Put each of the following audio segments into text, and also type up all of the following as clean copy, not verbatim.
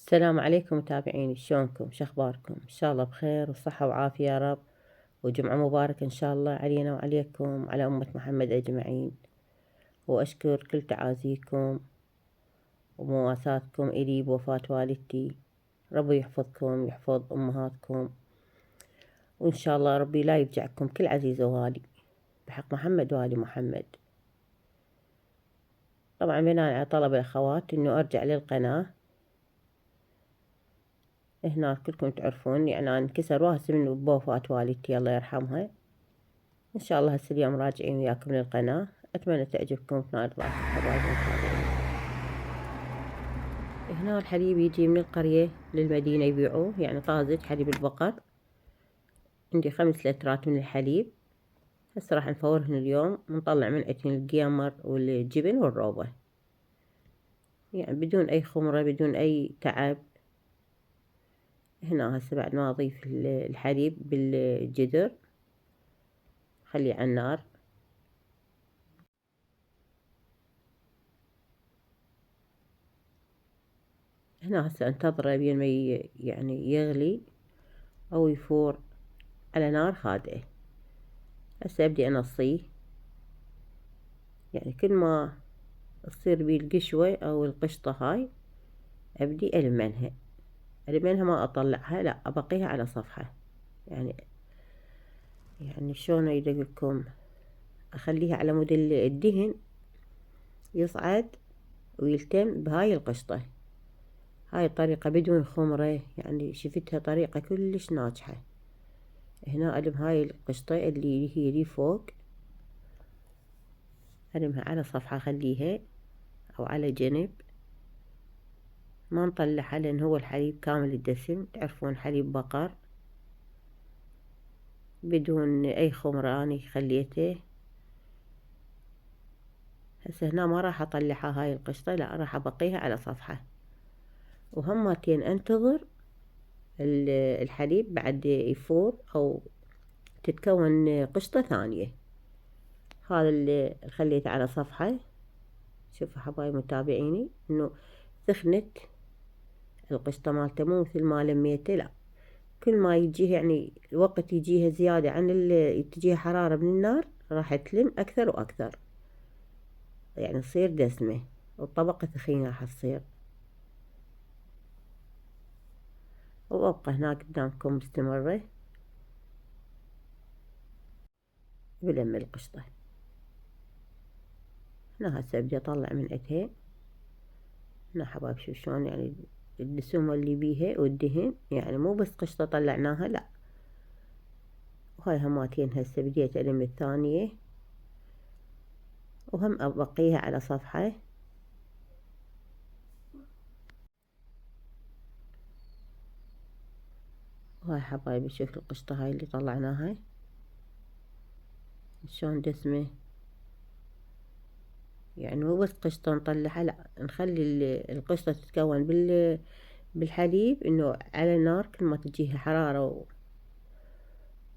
السلام عليكم متابعيني، شلونكم؟ شخباركم؟ إن شاء الله بخير وصحة وعافية يا رب، وجمعة مباركة إن شاء الله علينا وعليكم وعلى أمة محمد أجمعين. وأشكر كل تعازيكم ومواساتكم إلي بوفاة والدتي. ربي يحفظكم ويحفظ أمهاتكم، وإن شاء الله ربي لا يرجعكم كل عزيز وغالي بحق محمد وآل محمد. طبعا بناء على طلب الأخوات إنه أرجع للقناة. هنا كلكم تعرفون يعني أنا انكسر راسي من بوفاة والدتي الله يرحمها. إن شاء الله هسه اليوم راجعين وياكم للقناة، أتمنى تعجبكم وتنال ضعف حبايبي المتابعين. هنا الحليب يجي من القرية للمدينة يبيعوه، يعني طازج حليب البقر. عندي 5 لترات من الحليب، هسه راح نفورهن اليوم ونطلع من عجين القيمر والجبن والروبة، يعني بدون أي خمرة بدون أي تعب. هنا هسه بعد ما أضيف الحليب بالجدر خليه على النار. هنا هسه انتظره بين ما يعني يغلي أو يفور على نار هادئة. هسه أبدي أنصيه، يعني كل ما تصير بيه القشوة أو القشطة هاي أبدي ألمنها ما أطلعها، لا أبقيها على صفحة. يعني شلون أقولكم، أخليها على مود الدهن يصعد ويلتم بهاي القشطة. هاي الطريقة بدون خمرة، يعني شفتها طريقة كلش ناجحة. هنا ألم هاي القشطة اللي هي لي فوق، ألمها على صفحة أخليها أو على جنب، ما نطلعها لأن هو الحليب كامل الدسم، تعرفون حليب بقر بدون أي خمرة أني خليته. هسه هنا ما راح أطلعها هاي القشطة، لا راح أبقيها على صفحة، وهمتين أنتظر الحليب بعد يفور أو تتكون قشطة ثانية. هذا اللي خليته على صفحة. شوفوا حبايب متابعيني إنه سخنت القشطة مالته، مو مثل ما لميته، لا كل ما يجيه يعني الوقت يجيها زيادة عن تجيها حرارة من النار راح تلم أكثر وأكثر، يعني تصير دسمة والطبقة ثخينة راح تصير. وأبقى هناك قدامكم مستمرة بلم القشطة. هنا هسه أبدي أطلع من عندها. هنا حبايب شوف شلون يعني الدسومة اللي بيها والدهن، يعني مو بس قشطة طلعناها لا. وهاي هماتين هسه بديت ألم الثانية، وهم أبقيها على صفحة. وهاي حبايبي شوف القشطة هاي اللي طلعناها شلون دسمة، يعني مو بس قشطة نطلعها لا، نخلي القشطة تتكون بالحليب انه على النار كل ما تجيها حرارة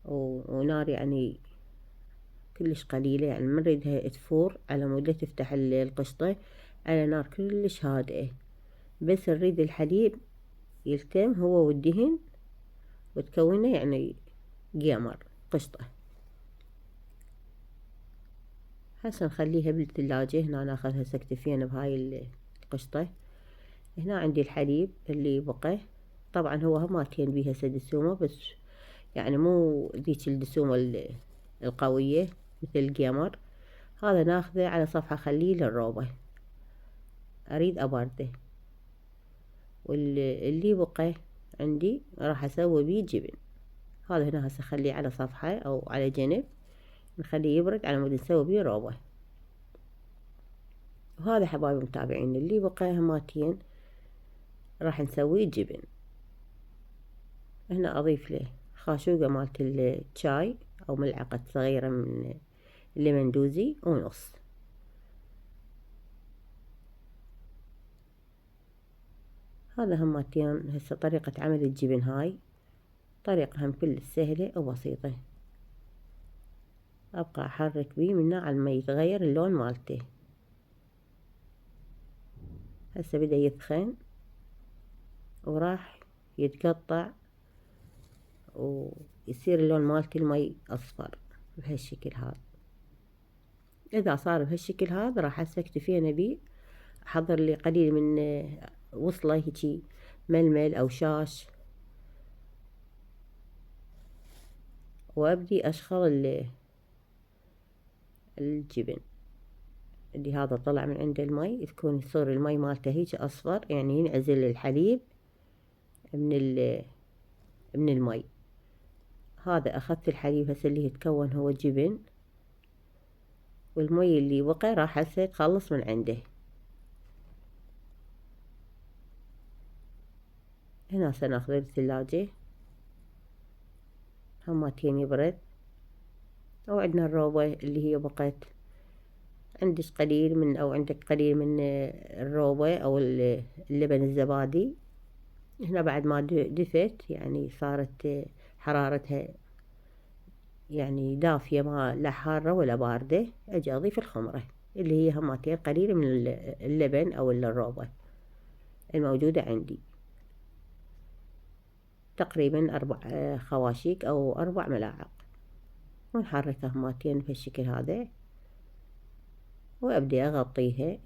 ونار يعني كلش قليلة، يعني ما نريدها تفور على مود تفتح القشطة على نار كلش هادئة، بس نريد الحليب يلتم هو والدهن وتكونه يعني قمر قشطة. هسه نخليها بالثلاجة. هنا ناخذ هسه اكتفينا بهاي القشطة. هنا عندي الحليب اللي بقى، طبعا هو هماتين بيه هسه دسومة، بس يعني مو ذيك الدسومة القوية مثل القمر. هذا ناخذه على صفحة خليه للروبة، اريد ابارده. واللي بقى عندي راح اسوي بيه جبن. هذا هنا هسه خليه على صفحة او على جنب، نخليه يبرد على مود نسوي بيه روبة. وهذا حبايبي المتابعين اللي بقى هماتين راح نسويه جبن. هنا اضيف له خاشوقة مالت الشاي او ملعقة صغيرة من الليمون دوزي ونص. هذا همتين هسه طريقة عمل الجبن، هاي طريقة هم كل سهلة وبسيطة. ابقى احرك بيه من على ما يتغير اللون مالته. هسه بدأ يثخن، وراح يتقطع ويصير اللون مالت المي أصفر بهالشكل هذا. إذا صار بهالشكل هذا راح هسه اكتفينا بيه. أحضر لي قليل من وصلة هيجي ململ أو شاش، وأبدي أشغل الجبن اللي هذا طلع من عند المي، تكون يصير المي مالته هيك أصفر، يعني ينعزل الحليب من المي. هذا أخذت الحليب هسه اللي يتكون هو جبن، والمي اللي بقى راح هسه تخلص من عنده. هنا سناخذ الثلاجة هماتين يبرد. وعندنا الروبة اللي هي بقت، عندك قليل من أو عندك قليل من الروبة أو اللبن الزبادي. هنا بعد ما دفت يعني صارت حرارتها يعني دافية، ما لا حارة ولا باردة، أجي أضيف الخمرة اللي هي هماتين قليل من اللبن أو الروبة الموجودة عندي، تقريبا 4 خواشيك أو 4 ملاعق، ونحركها هماتين بهالشكل هذا، وأبدي أغطيها.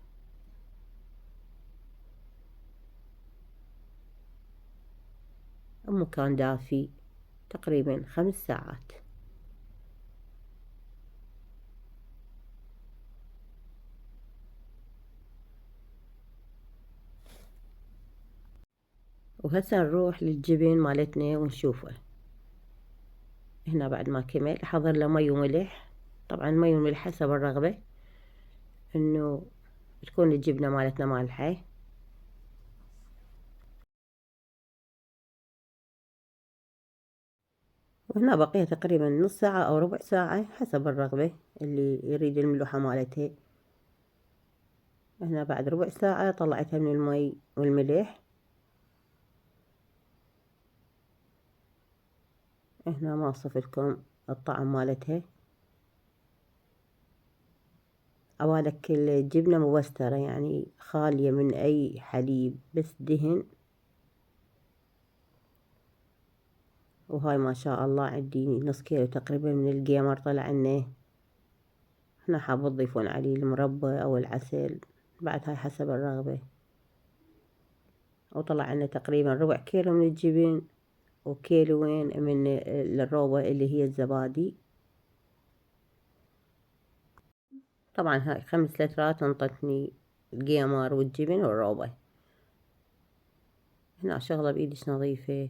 مكان دافي تقريبا 5 ساعات. وهسه نروح للجبن مالتنا ونشوفه. هنا بعد ما كمل أحضر له مي وملح، طبعا مي وملح حسب الرغبة، انه تكون الجبنة مالتنا مالحة. وهنا بقيها تقريبا نص ساعة أو ربع ساعة حسب الرغبة اللي يريد الملوحة مالتها. هنا بعد ربع ساعة طلعتها من المي والملح. هنا ما أوصف لكم الطعم مالتها، أوالك الجبنة مبسترة يعني خالية من أي حليب، بس دهن. وهاي ما شاء الله عندي نص كيلو تقريبا من القيمر طلع لنا. هنا حابة تضيفون عليه المربى أو العسل، بعد هاي حسب الرغبة. وطلع لنا تقريبا ربع كيلو من الجبن وكيلوين من الروبة اللي هي الزبادي. طبعا هاي 5 لترات انطتني القيمر والجبن والروبة. هنا شغلة بإيدش نظيفة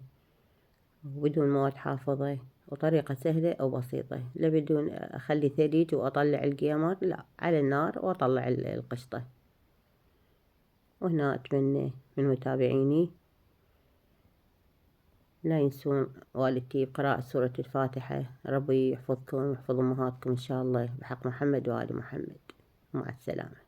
وبدون مواد حافظة، وطريقة سهلة وبسيطة. لا بدون أخلي ثلج وأطلع القيمر، لا، على النار وأطلع القشطة. وهنا أتمنى من متابعيني لا ينسون والدتي بقراءة سورة الفاتحة. ربي يحفظكم ويحفظ أمهاتكم إن شاء الله، بحق محمد وآل محمد. مع السلامة.